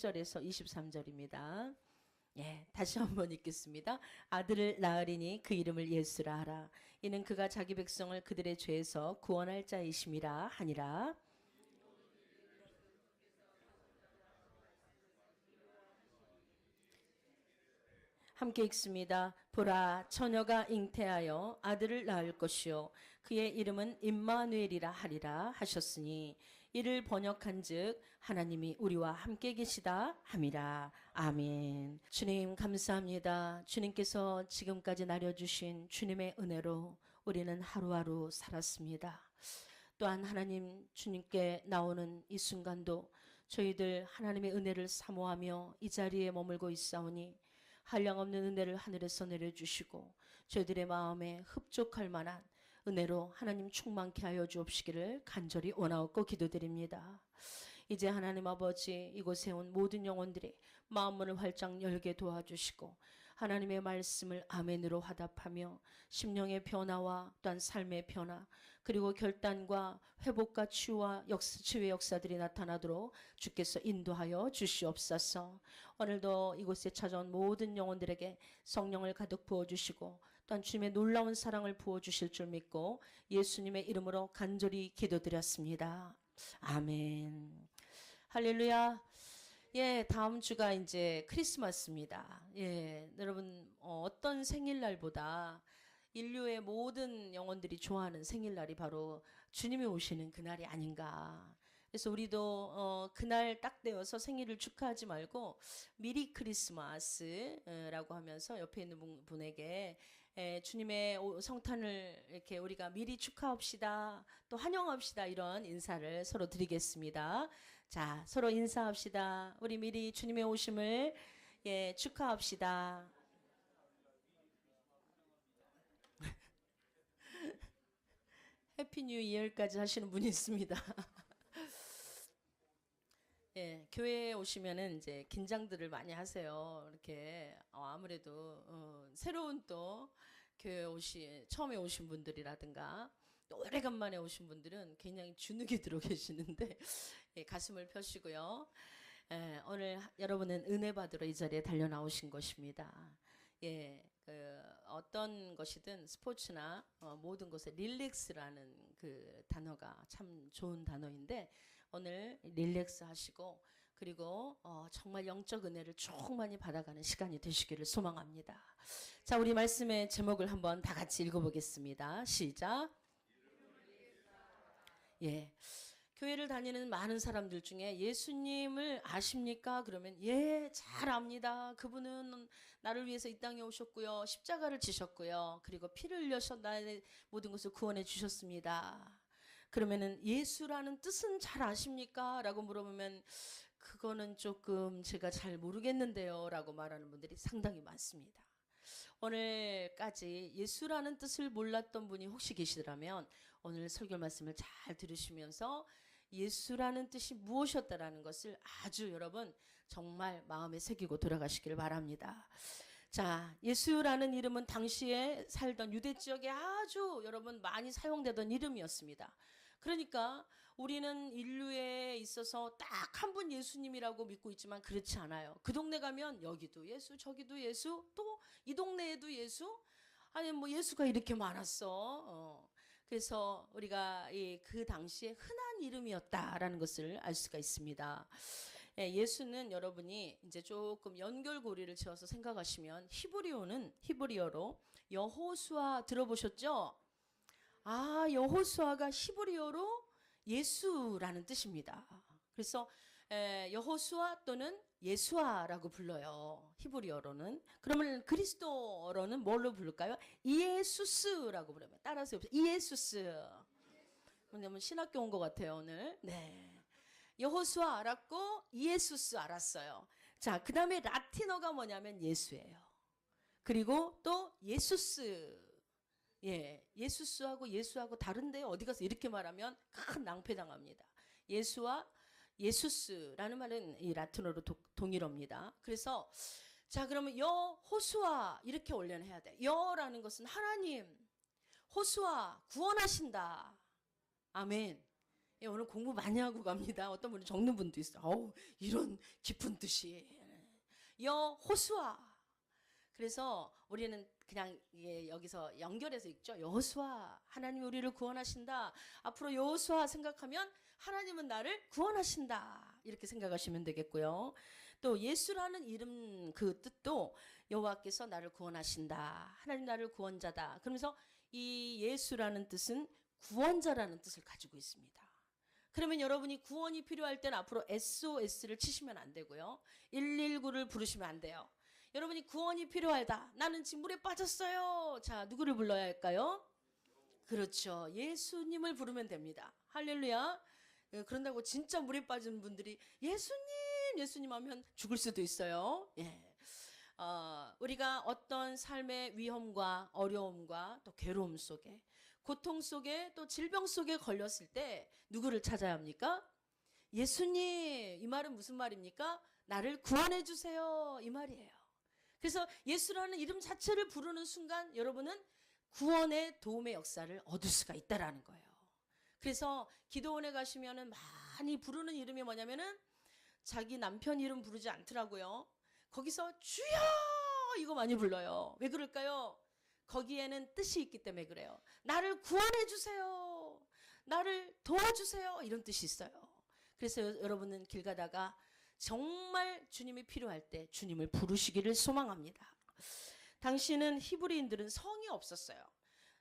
20절에서 23절입니다. 예, 다시 한번 읽겠습니다. 아들을 낳으리니 그 이름을 예수라 하라. 이는 그가 자기 백성을 그들의 죄에서 구원할 자이심이라 하니라. 함께 읽습니다. 보라, 처녀가 잉태하여 아들을 낳을 것이요 그의 이름은 임마누엘이라 하리라 하셨으니 이를 번역한즉 하나님이 우리와 함께 계시다 함이라. 아멘. 주님 감사합니다. 주님께서 지금까지 나려주신 주님의 은혜로 우리는 하루하루 살았습니다. 또한 하나님 주님께 나오는 이 순간도 저희들 하나님의 은혜를 사모하며 이 자리에 머물고 있사오니 한량없는 은혜를 하늘에서 내려주시고 저희들의 마음에 흡족할 만한 은혜로 하나님 충만케 하여 주옵시기를 간절히 원하옵고 기도드립니다. 이제 하나님 아버지 이곳에 온 모든 영혼들이 마음문을 활짝 열게 도와주시고 하나님의 말씀을 아멘으로 화답하며 심령의 변화와 또한 삶의 변화 그리고 결단과 회복과 치유와 치유의 역사들이 나타나도록 주께서 인도하여 주시옵소서. 오늘도 이곳에 찾아온 모든 영혼들에게 성령을 가득 부어주시고 또한 주님의 놀라운 사랑을 부어주실 줄 믿고 예수님의 이름으로 간절히 기도드렸습니다. 아멘. 할렐루야. 예, 다음 주가 이제 크리스마스입니다. 예, 여러분, 어떤 생일날보다 인류의 모든 영혼들이 좋아하는 생일날이 바로 주님이 오시는 그날이 아닌가. 그래서 우리도 그날 딱 되어서 생일을 축하하지 말고 미리 크리스마스라고 하면서 옆에 있는 분에게 주님의 성탄을 이렇게 우리가 미리 축하합시다. 또 환영합시다. 이런 인사를 서로 드리겠습니다. 자, 서로 인사합시다. 우리 미리 주님의 오심을 축하합시다. 해피 뉴 이어까지 하시는 분이 있습니다. 예, 교회에 오시면은 이제 긴장들을 많이 하세요. 이렇게 아무래도 새로운 또 교회 처음에 오신 분들이라든가 또 오래간만에 오신 분들은 굉장히 주눅이 들어 계시는데 예, 가슴을 펴시고요. 예, 오늘 여러분은 은혜 받으러 이 자리에 달려 나오신 것입니다. 예, 어떤 것이든 스포츠나 모든 것에 릴렉스라는 그 단어가 참 좋은 단어인데 오늘 릴렉스 하시고 그리고 정말 영적 은혜를 충만히 받아가는 시간이 되시기를 소망합니다. 자, 우리 말씀의 제목을 한번 다 같이 읽어보겠습니다. 시작. 예. 교회를 다니는 많은 사람들 중에 예수님을 아십니까? 그러면 예, 잘 압니다. 그분은 나를 위해서 이 땅에 오셨고요. 십자가를 지셨고요. 그리고 피를 흘려서 나의 모든 것을 구원해 주셨습니다. 그러면은 예수라는 뜻은 잘 아십니까? 라고 물어보면 그거는 조금 제가 잘 모르겠는데요. 라고 말하는 분들이 상당히 많습니다. 오늘까지 예수라는 뜻을 몰랐던 분이 혹시 계시더라면 오늘 설교 말씀을 잘 들으시면서 예수라는 뜻이 무엇이었다라는 것을 아주 여러분 정말 마음에 새기고 돌아가시기를 바랍니다. 자, 예수라는 이름은 당시에 살던 유대 지역에 아주 여러분 많이 사용되던 이름이었습니다. 그러니까 우리는 인류에 있어서 딱 한 분 예수님이라고 믿고 있지만 그렇지 않아요. 그 동네 가면 여기도 예수, 저기도 예수, 또 이 동네에도 예수? 아니 뭐 예수가 이렇게 많았어. 그래서 우리가 그 당시에 흔한 이름이었다라는 것을 알 수가 있습니다. 예수는 여러분이 이제 조금 연결고리를 지어서 생각하시면 히브리어로 여호수아 들어보셨죠? 아, 여호수아가 히브리어로 예수라는 뜻입니다. 그래서 여호수아 또는 예수아라고 불러요. 히브리어로는. 그러면 그리스도어로는 뭘로 부를까요? 이에수스라고 부르면 따라서 이에수스. 왜냐면 신학교 온 것 같아요, 오늘. 네. 여호수아 알았고 이에수스 알았어요. 자, 그 다음에 라틴어가 뭐냐면 예수예요. 그리고 또 예수스. 예, 예수스하고 예수하고 다른데 어디 가서 이렇게 말하면 큰 낭패당합니다. 예수와 예수스라는 말은 이 라틴어로 동일어입니다. 그래서 자, 그러면 여호수아 이렇게 올려내야 돼. 여라는 것은 하나님, 호수아 구원하신다. 아멘. 예, 오늘 공부 많이 하고 갑니다. 어떤 분은 적는 분도 있어요. 어우, 이런 깊은 뜻이. 여호수아. 그래서 우리는 그냥 여기서 연결해서 읽죠. 여호수아, 하나님이 우리를 구원하신다. 앞으로 여호수아 생각하면 하나님은 나를 구원하신다. 이렇게 생각하시면 되겠고요. 또 예수라는 이름 그 뜻도 여호와께서 나를 구원하신다. 하나님 나를 구원자다. 그러면서 이 예수라는 뜻은 구원자라는 뜻을 가지고 있습니다. 그러면 여러분이 구원이 필요할 때는 앞으로 SOS를 치시면 안 되고요. 119를 부르시면 안 돼요. 여러분이 구원이 필요하다. 나는 지금 물에 빠졌어요. 자, 누구를 불러야 할까요? 그렇죠. 예수님을 부르면 됩니다. 할렐루야. 그런다고 진짜 물에 빠진 분들이 예수님, 예수님 하면 죽을 수도 있어요. 예. 우리가 어떤 삶의 위험과 어려움과 또 괴로움 속에, 고통 속에, 또 질병 속에 걸렸을 때 누구를 찾아야 합니까? 예수님. 이 말은 무슨 말입니까? 나를 구원해 주세요. 이 말이에요. 그래서 예수라는 이름 자체를 부르는 순간 여러분은 구원의 도움의 역사를 얻을 수가 있다라는 거예요. 그래서 기도원에 가시면은 많이 부르는 이름이 뭐냐면은 자기 남편 이름 부르지 않더라고요. 거기서 주여 이거 많이 불러요. 왜 그럴까요? 거기에는 뜻이 있기 때문에 그래요. 나를 구원해 주세요. 나를 도와주세요. 이런 뜻이 있어요. 그래서 여러분은 길 가다가 정말 주님이 필요할 때 주님을 부르시기를 소망합니다. 당시는 히브리인들은 성이 없었어요.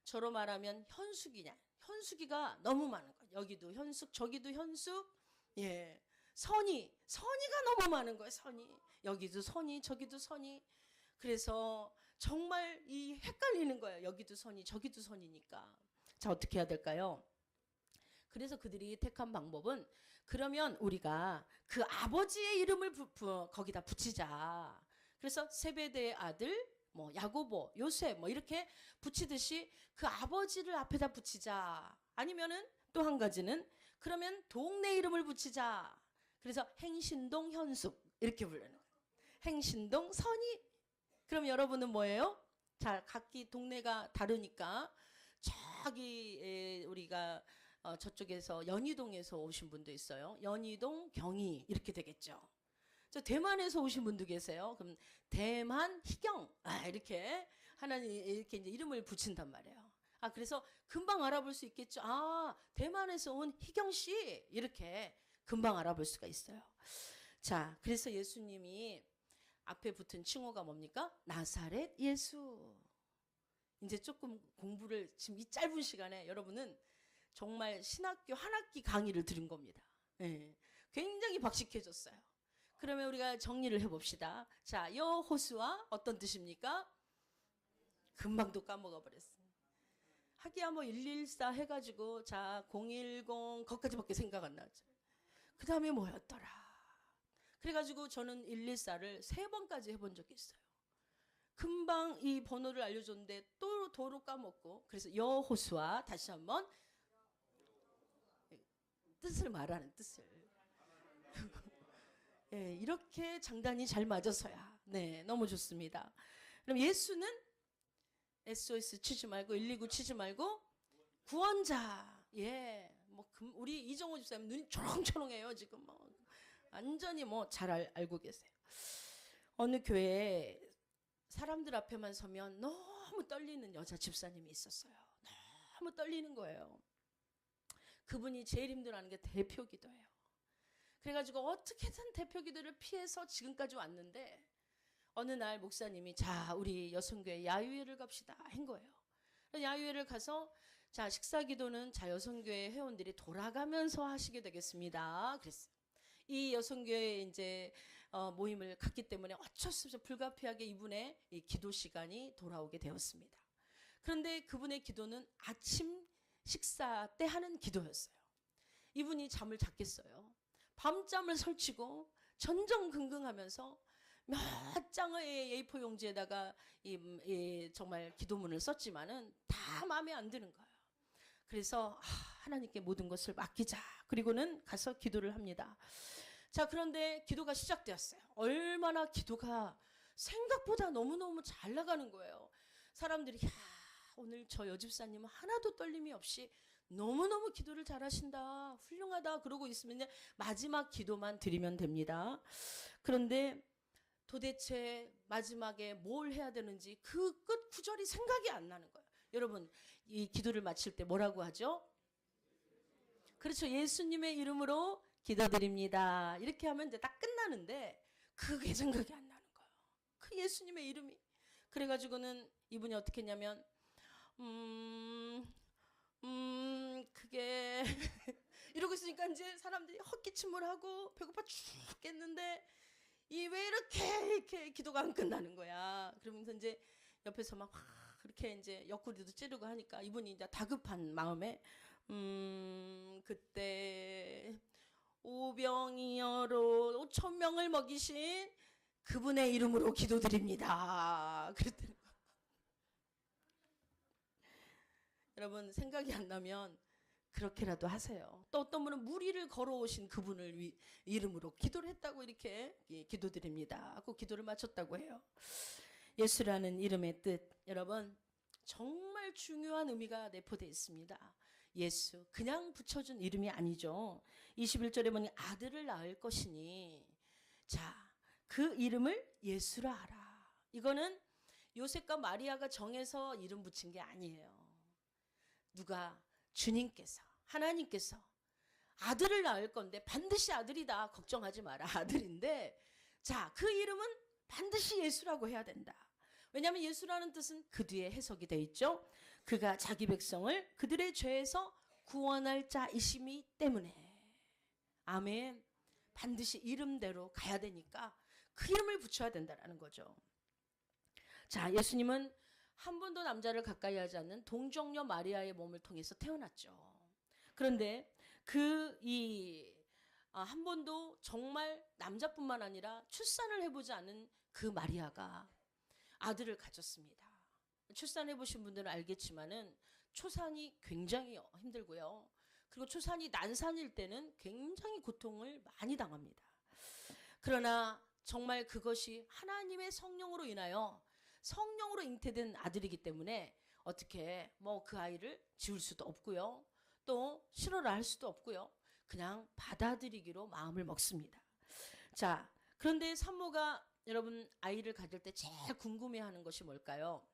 저로 말하면 현숙이냐. 현숙이가 너무 많은 거예요. 여기도 현숙, 저기도 현숙. 예. 선이가 너무 많은 거예요. 선이. 여기도 선이, 저기도 선이. 그래서 정말 이 헷갈리는 거예요. 여기도 선이, 저기도 선이니까. 자, 어떻게 해야 될까요? 그래서 그들이 택한 방법은 그러면 우리가 그 아버지의 이름을 거기다 붙이자. 그래서 세베대의 아들, 뭐 야고보, 요셉 뭐 이렇게 붙이듯이 그 아버지를 앞에다 붙이자. 아니면은 또 한 가지는 그러면 동네 이름을 붙이자. 그래서 행신동 현숙 이렇게 부르는 거예요. 행신동 선이. 그럼 여러분은 뭐예요? 자, 각기 동네가 다르니까 저기 우리가 저쪽에서 연희동에서 오신 분도 있어요. 연희동, 경희 이렇게 되겠죠. 저 대만에서 오신 분도 계세요. 그럼 대만, 희경 이렇게 하나님 이렇게 이제 이름을 붙인단 말이에요. 그래서 금방 알아볼 수 있겠죠. 대만에서 온 희경 씨 이렇게 금방 알아볼 수가 있어요. 자, 그래서 예수님이 앞에 붙은 칭호가 뭡니까? 나사렛 예수. 이제 조금 공부를 지금 이 짧은 시간에 여러분은 정말 신학교 한 학기 강의를 들은 겁니다. 예, 굉장히 박식해졌어요. 그러면 우리가 정리를 해봅시다. 자, 여호수아 어떤 뜻입니까? 금방 또 까먹어 버렸어요. 하기야 뭐 114 해가지고 자 010 거기까지밖에 생각 안 나죠. 그 다음에 뭐였더라. 그래가지고 저는 114를 3번까지 해본 적이 있어요. 금방 이 번호를 알려줬는데 또 도로 까먹고. 그래서 여호수아 다시 한번 뜻을 말하는 뜻을. 예, 이렇게 장단이 잘 맞아서야. 네, 너무 좋습니다. 그럼 예수는 SOS 치지 말고 119 치지 말고 구원자. 예, 뭐 우리 이정호 집사님 눈이 초롱초롱해요 지금 뭐 완전히 뭐 잘 알고 계세요. 어느 교회에 사람들 앞에만 서면 너무 떨리는 여자 집사님이 있었어요. 너무 떨리는 거예요. 그분이 제일 힘들어하는 게 대표 기도예요. 그래가지고 어떻게든 대표 기도를 피해서 지금까지 왔는데 어느 날 목사님이 자 우리 여성교회 야유회를 갑시다 한 거예요. 야유회를 가서 자 식사 기도는 자 여성교회 회원들이 돌아가면서 하시게 되겠습니다. 그랬어요. 이 여성교회 이제 모임을 갖기 때문에 어쩔 수 없이 불가피하게 이분의 이 기도 시간이 돌아오게 되었습니다. 그런데 그분의 기도는 아침 식사 때 하는 기도였어요. 이분이 잠을 잤겠어요. 밤잠을 설치고 전전긍긍하면서 몇 장의 A4 용지에다가 정말 기도문을 썼지만은 다 마음에 안 드는 거예요. 그래서 하나님께 모든 것을 맡기자. 그리고는 가서 기도를 합니다. 자, 그런데 기도가 시작되었어요. 얼마나 기도가 생각보다 너무너무 잘 나가는 거예요. 사람들이 오늘 저 여집사님은 하나도 떨림이 없이 너무너무 기도를 잘하신다, 훌륭하다 그러고 있으면 이제 마지막 기도만 드리면 됩니다. 그런데 도대체 마지막에 뭘 해야 되는지 그 끝 구절이 생각이 안 나는 거예요. 여러분, 이 기도를 마칠 때 뭐라고 하죠? 그렇죠. 예수님의 이름으로 기도드립니다. 이렇게 하면 이제 딱 끝나는데 그게 생각이 안 나는 거예요. 그 예수님의 이름이. 그래가지고는 이분이 어떻게 했냐면 그게 이러고 있으니까 이제 사람들이 헛기침을 하고 배고파 죽겠는데 이 왜 이렇게 기도가 안 끝나는 거야. 그러면서 이제 옆에서 막 그렇게 이제 옆구리도 찌르고 하니까 이분이 이제 다급한 마음에 그때 오병이어로 5,000명을 먹이신 그분의 이름으로 기도드립니다. 그랬더니 여러분, 생각이 안 나면 그렇게라도 하세요. 또 어떤 분은 무리를 걸어오신 그분을 이름으로 기도를 했다고 이렇게 기도드립니다 하고 기도를 마쳤다고 해요. 예수라는 이름의 뜻, 여러분 정말 중요한 의미가 내포되어 있습니다. 예수, 그냥 붙여준 이름이 아니죠. 21절에 보니 아들을 낳을 것이니, 자, 그 이름을 예수라 하라. 이거는 요셉과 마리아가 정해서 이름 붙인 게 아니에요. 누가? 주님께서, 하나님께서 아들을 낳을 건데 반드시 아들이다, 걱정하지 마라, 아들인데 자, 그 이름은 반드시 예수라고 해야 된다. 왜냐하면 예수라는 뜻은 그 뒤에 해석이 돼 있죠. 그가 자기 백성을 그들의 죄에서 구원할 자이심이 때문에. 아멘. 반드시 이름대로 가야 되니까 그 이름을 붙여야 된다는 거죠. 자, 예수님은 한 번도 남자를 가까이 하지 않는 동정녀 마리아의 몸을 통해서 태어났죠. 그런데 한 번도 정말 남자뿐만 아니라 출산을 해보지 않은 그 마리아가 아들을 가졌습니다. 출산해 보신 분들은 알겠지만은 초산이 굉장히 힘들고요. 그리고 초산이 난산일 때는 굉장히 고통을 많이 당합니다. 그러나 정말 그것이 하나님의 성령으로 인하여 성령으로 잉태된 아들이기 때문에 어떻게 그 아이를 지울 수도 없고요. 또 싫어라 할 수도 없고요. 그냥 받아들이기로 마음을 먹습니다. 자, 그런데 산모가 여러분 아이를 가질 때 제일 궁금해하는 것이 뭘까요?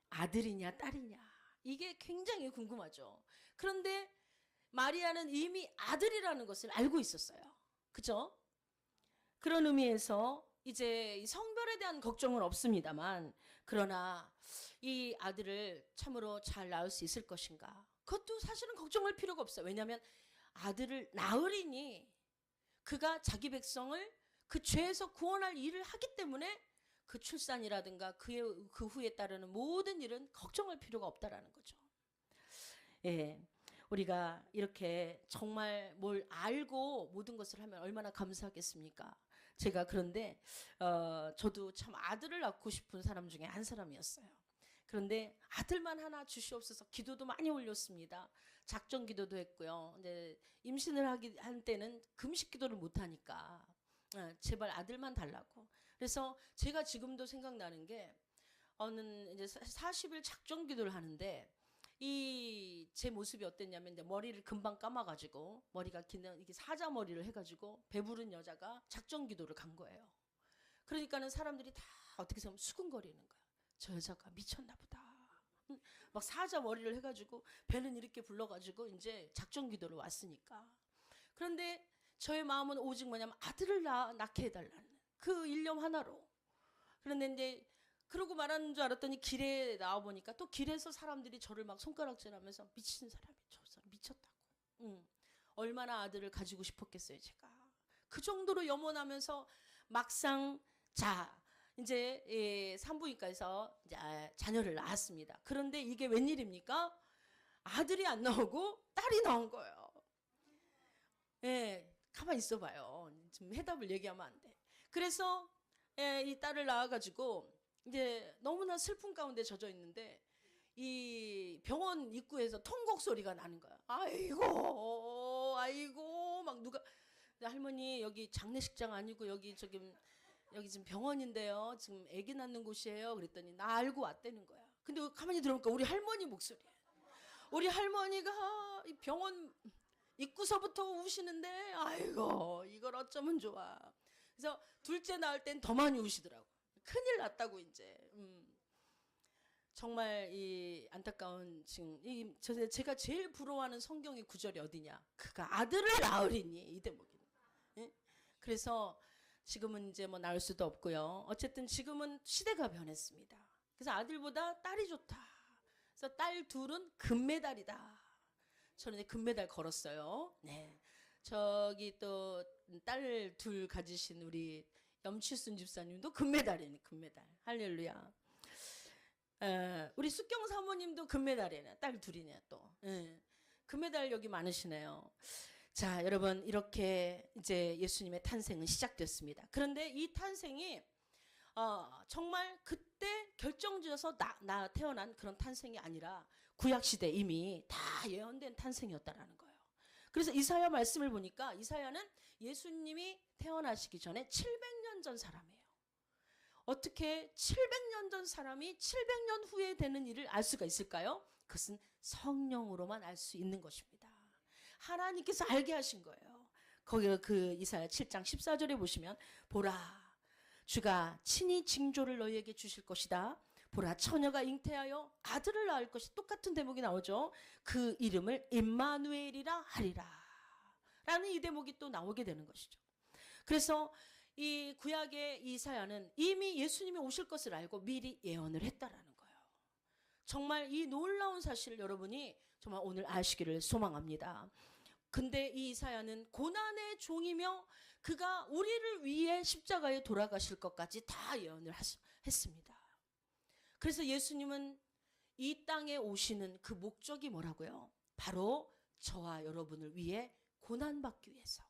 아들이냐 딸이냐, 이게 굉장히 궁금하죠. 그런데 마리아는 이미 아들이라는 것을 알고 있었어요. 그죠? 그런 의미에서 이제 성별에 대한 걱정은 없습니다만, 그러나 이 아들을 참으로 잘 낳을 수 있을 것인가, 그것도 사실은 걱정할 필요가 없어요. 왜냐하면 아들을 낳으리니 그가 자기 백성을 그 죄에서 구원할 일을 하기 때문에 그 출산이라든가 그 후에 따르는 모든 일은 걱정할 필요가 없다라는 거죠. 예, 우리가 이렇게 정말 뭘 알고 모든 것을 하면 얼마나 감사하겠습니까? 제가 그런데 저도 참 아들을 낳고 싶은 사람 중에 한 사람이었어요. 그런데 아들만 하나 주시옵소서 기도도 많이 올렸습니다. 작정 기도도 했고요. 근데 임신을 한 때는 금식 기도를 못 하니까 제발 아들만 달라고. 그래서 제가 지금도 생각나는 게 이제 40일 작정 기도를 하는데 제 모습이 어땠냐면 이제 머리를 금방 감아가지고 머리가 긴 이게 사자 머리를 해가지고 배부른 여자가 작정 기도를 간 거예요. 그러니까는 사람들이 다 어떻게 보면 수근거리는 거야. 저 여자가 미쳤나 보다. 막 사자 머리를 해가지고 배는 이렇게 불러가지고 이제 작정 기도를 왔으니까. 그런데 저의 마음은 오직 뭐냐면 아들을 낳게 해달라는 그 일념 하나로. 그런데 이제 그러고 말하는 줄 알았더니 길에 나와보니까 또 길에서 사람들이 저를 막 손가락질하면서 미친 사람이, 저 사람 미쳤다고. 얼마나 아들을 가지고 싶었겠어요 제가. 그 정도로 염원하면서 막상 이제 산부인과에서 이제 자녀를 낳았습니다. 그런데 이게 웬일입니까? 아들이 안 나오고 딸이 나온 거예요. 예, 가만히 있어봐요. 지금 해답을 얘기하면 안 돼. 그래서 이 딸을 낳아가지고 이제 너무나 슬픔 가운데 젖어 있는데 이 병원 입구에서 통곡 소리가 나는 거야. 아이고, 아이고, 막 누가 할머니 여기 장례식장 아니고 여기 지금 병원인데요. 지금 아기 낳는 곳이에요. 그랬더니 나 알고 왔다는 거야. 근데 가만히 들어보니까 우리 할머니 목소리야. 우리 할머니가 이 병원 입구서부터 우시는데 아이고 이걸 어쩌면 좋아. 그래서 둘째 낳을 땐 더 많이 우시더라고. 큰일 났다고 이제. 정말 이 안타까운 지금 제가 제일 부러워하는 성경의 구절이 어디냐? 그가 아들을 낳으리니 이 대목이. 예? 그래서 지금은 이제 뭐 낳을 수도 없고요. 어쨌든 지금은 시대가 변했습니다. 그래서 아들보다 딸이 좋다. 그래서 딸 둘은 금메달이다. 저는 금메달 걸었어요. 네. 저기 또 딸 둘 가지신 우리 염칠순 집사님도 금메달이네. 금메달. 할렐루야. 우리 숙경 사모님도 금메달이네. 딸 둘이네 또. 금메달 여기 많으시네요. 자, 여러분 이렇게 이제 예수님의 탄생은 시작됐습니다. 그런데 이 탄생이 정말 그때 결정지어서 나 태어난 그런 탄생이 아니라 구약시대 이미 다 예언된 탄생이었다라는 거예요. 그래서 이사야 말씀을 보니까 이사야는 예수님이 태어나시기 전에 700년 전 사람이에요. 어떻게 700년 전 사람이 700년 후에 되는 일을 알 수가 있을까요? 그것은 성령으로만 알 수 있는 것입니다. 하나님께서 알게 하신 거예요. 거기 그 이사야 7장 14절에 보시면 보라 주가 친히 징조를 너희에게 주실 것이다. 보라 처녀가 잉태하여 아들을 낳을 것이 똑같은 대목이 나오죠. 그 이름을 임마누엘이라 하리라 라는 이 대목이 또 나오게 되는 것이죠. 그래서 이 구약의 이사야는 이미 예수님이 오실 것을 알고 미리 예언을 했다라는 거예요. 정말 이 놀라운 사실을 여러분이 정말 오늘 아시기를 소망합니다. 근데 이 이사야는 고난의 종이며 그가 우리를 위해 십자가에 돌아가실 것까지 다 예언을 했습니다. 그래서 예수님은 이 땅에 오시는 그 목적이 뭐라고요? 바로 저와 여러분을 위해 고난받기 위해서.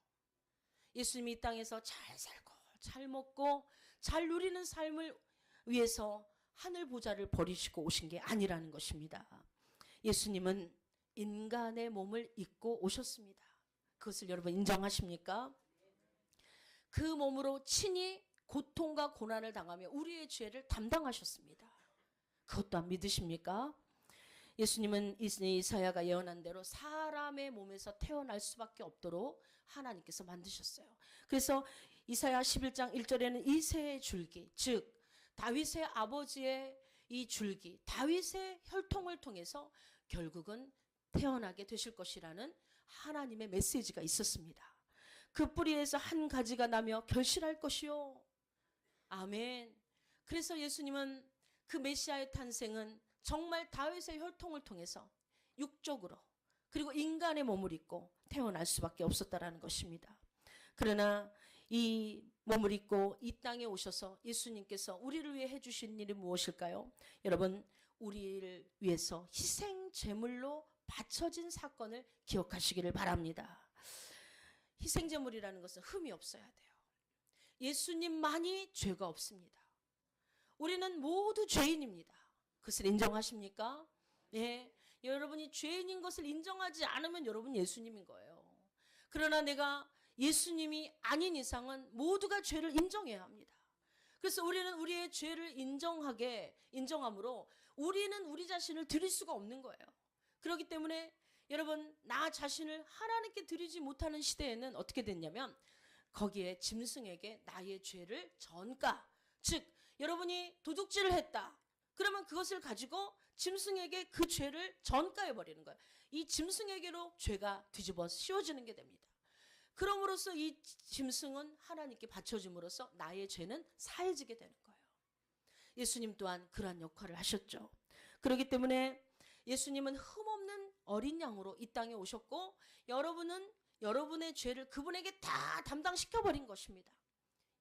예수님이 이 땅에서 잘 살고 잘 먹고 잘 누리는 삶을 위해서 하늘 보좌를 버리시고 오신 게 아니라는 것입니다. 예수님은 인간의 몸을 입고 오셨습니다. 그것을 여러분 인정하십니까? 그 몸으로 친히 고통과 고난을 당하며 우리의 죄를 담당하셨습니다. 그것 또한 믿으십니까? 예수님은 이사야가 예언한 대로 사람의 몸에서 태어날 수밖에 없도록 하나님께서 만드셨어요. 그래서 이사야 11장 1절에는 이새의 줄기, 즉 다윗의 아버지의 이 줄기, 다윗의 혈통을 통해서 결국은 태어나게 되실 것이라는 하나님의 메시지가 있었습니다. 그 뿌리에서 한 가지가 나며 결실할 것이요. 아멘. 그래서 예수님은 그 메시아의 탄생은 정말 다윗의 혈통을 통해서 육적으로 그리고 인간의 몸을 입고 태어날 수밖에 없었다라는 것입니다. 그러나 이 몸을 입고 이 땅에 오셔서 예수님께서 우리를 위해 해주신 일이 무엇일까요? 여러분 우리를 위해서 희생 제물로 바쳐진 사건을 기억하시기를 바랍니다. 희생 제물이라는 것은 흠이 없어야 돼요. 예수님만이 죄가 없습니다. 우리는 모두 죄인입니다. 그것을 인정하십니까? 예. 여러분이 죄인인 것을 인정하지 않으면 여러분 예수님인 거예요. 그러나 내가 예수님이 아닌 이상은 모두가 죄를 인정해야 합니다. 그래서 우리는 우리의 죄를 인정함으로 우리는 우리 자신을 드릴 수가 없는 거예요. 그렇기 때문에 여러분 나 자신을 하나님께 드리지 못하는 시대에는 어떻게 됐냐면 거기에 짐승에게 나의 죄를 전가, 즉 여러분이 도둑질을 했다. 그러면 그것을 가지고 짐승에게 그 죄를 전가해버리는 거예요. 이 짐승에게로 죄가 뒤집어 씌워지는 게 됩니다. 그럼으로써 이 짐승은 하나님께 바쳐짐으로써 나의 죄는 사해지게 되는 거예요. 예수님 또한 그러한 역할을 하셨죠. 그렇기 때문에 예수님은 흠없는 어린 양으로 이 땅에 오셨고 여러분은 여러분의 죄를 그분에게 다 담당시켜버린 것입니다.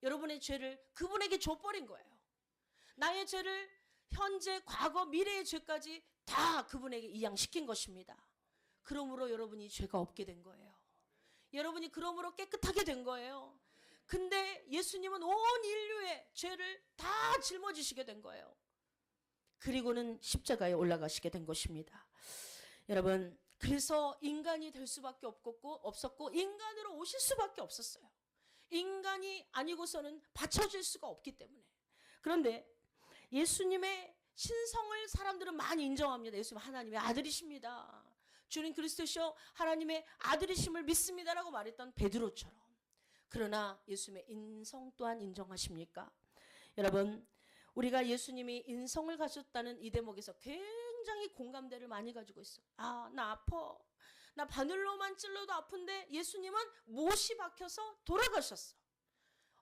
여러분의 죄를 그분에게 줘버린 거예요. 나의 죄를 현재, 과거, 미래의 죄까지 다 그분에게 이양시킨 것입니다. 그러므로 여러분이 죄가 없게 된 거예요. 여러분이 그러므로 깨끗하게 된 거예요. 근데 예수님은 온 인류의 죄를 다 짊어지시게 된 거예요. 그리고는 십자가에 올라가시게 된 것입니다. 여러분, 그래서 인간이 될 수밖에 없었고 인간으로 오실 수밖에 없었어요. 인간이 아니고서는 받쳐질 수가 없기 때문에. 그런데 예수님의 신성을 사람들은 많이 인정합니다. 예수님 하나님의 아들이십니다. 주님 그리스도시여 하나님의 아들이심을 믿습니다라고 말했던 베드로처럼. 그러나 예수님의 인성 또한 인정하십니까? 여러분, 우리가 예수님이 인성을 가졌다는 이 대목에서 굉장히 공감대를 많이 가지고 있어. 아, 나 아파. 나 바늘로만 찔러도 아픈데 예수님은 못이 박혀서 돌아가셨어.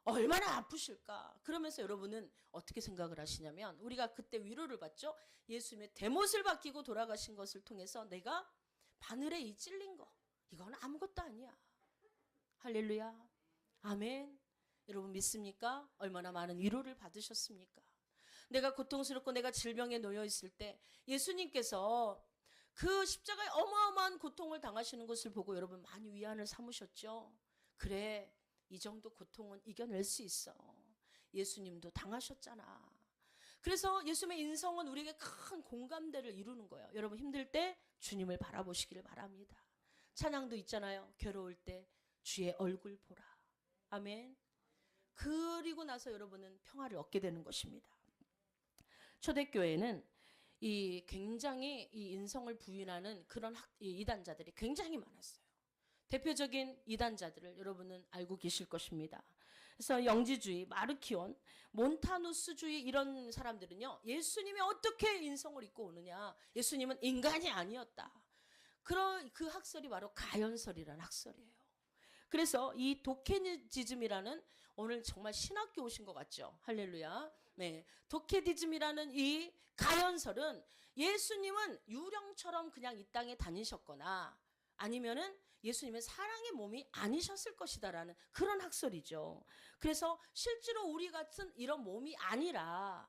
얼마나 아프실까? 그러면서 여러분은 어떻게 생각을 하시냐면, 우리가 그때 위로를 받죠. 예수님의 대못을 박히고 돌아가신 것을 통해서 내가 바늘에 이 찔린 거, 이건 아무것도 아니야. 할렐루야. 아멘. 여러분 믿습니까? 얼마나 많은 위로를 받으셨습니까? 내가 고통스럽고 내가 질병에 놓여 있을 때 예수님께서 그 십자가에 어마어마한 고통을 당하시는 것을 보고 여러분 많이 위안을 삼으셨죠. 그래, 이 정도 고통은 이겨낼 수 있어. 예수님도 당하셨잖아. 그래서 예수님의 인성은 우리에게 큰 공감대를 이루는 거예요. 여러분 힘들 때 주님을 바라보시기를 바랍니다. 찬양도 있잖아요. 괴로울 때 주의 얼굴 보라. 아멘. 그리고 나서 여러분은 평화를 얻게 되는 것입니다. 초대교회는 이 굉장히 이 인성을 부인하는 그런 이단자들이 굉장히 많았어요. 대표적인 이단자들을 여러분은 알고 계실 것입니다. 그래서 영지주의, 마르키온, 몬타누스주의 이런 사람들은요, 예수님이 어떻게 인성을 입고 오느냐, 예수님은 인간이 아니었다. 그런 그 학설이 바로 가연설이라는 학설이에요. 그래서 이 도케니즘이라는, 오늘 정말 신학교 오신 것 같죠? 할렐루야. 네, 도케니즘이라는 이 가연설은 예수님은 유령처럼 그냥 이 땅에 다니셨거나 아니면은 예수님은 사랑의 몸이 아니셨을 것이다라는 그런 학설이죠. 그래서 실제로 우리 같은 이런 몸이 아니라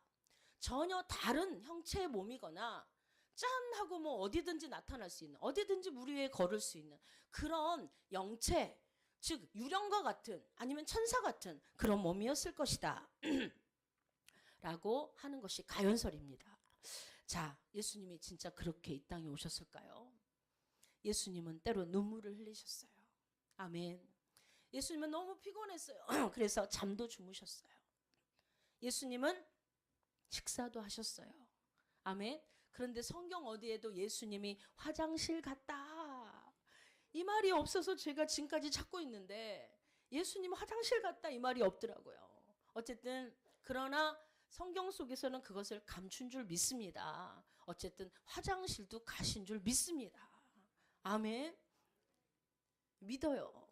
전혀 다른 형체의 몸이거나 짠 하고 뭐 어디든지 나타날 수 있는, 어디든지 물 위에 걸을 수 있는 그런 영체, 즉 유령과 같은 아니면 천사 같은 그런 몸이었을 것이다 라고 하는 것이 가연설입니다. 자, 예수님이 진짜 그렇게 이 땅에 오셨을까요? 예수님은 때로 눈물을 흘리셨어요. 아멘. 예수님은 너무 피곤했어요. 그래서 잠도 주무셨어요. 예수님은 식사도 하셨어요. 아멘. 그런데 성경 어디에도 예수님이 화장실 갔다 이 말이 없어서 제가 지금까지 찾고 있는데, 예수님 화장실 갔다 이 말이 없더라고요. 어쨌든 그러나 성경 속에서는 그것을 감춘 줄 믿습니다. 어쨌든 화장실도 가신 줄 믿습니다. 아멘. 믿어요.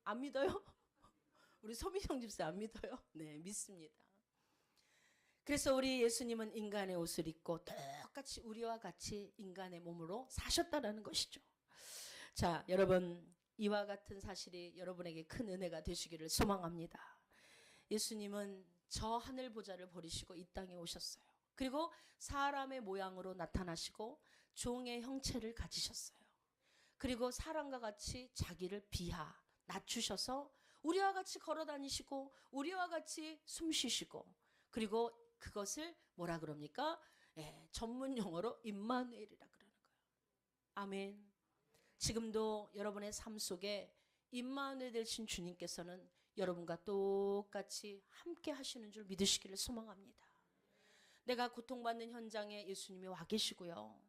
안 믿어요? 우리 소미형 집사 안 믿어요? 네, 믿습니다. 그래서 우리 예수님은 인간의 옷을 입고 똑같이 우리와 같이 인간의 몸으로 사셨다라는 것이죠. 자, 여러분, 이와 같은 사실이 여러분에게 큰 은혜가 되시기를 소망합니다. 예수님은 저 하늘 보좌를 버리시고 이 땅에 오셨어요. 그리고 사람의 모양으로 나타나시고 종의 형체를 가지셨어요. 그리고 사람과 같이 자기를 낮추셔서 우리와 같이 걸어 다니시고 우리와 같이 숨 쉬시고, 그리고 그것을 뭐라 그럽니까? 전문 용어로 임마누엘이라 그러는 거예요. 아멘. 지금도 여러분의 삶 속에 임마누엘 되신 주님께서는 여러분과 똑같이 함께 하시는 줄 믿으시기를 소망합니다. 내가 고통받는 현장에 예수님이 와 계시고요.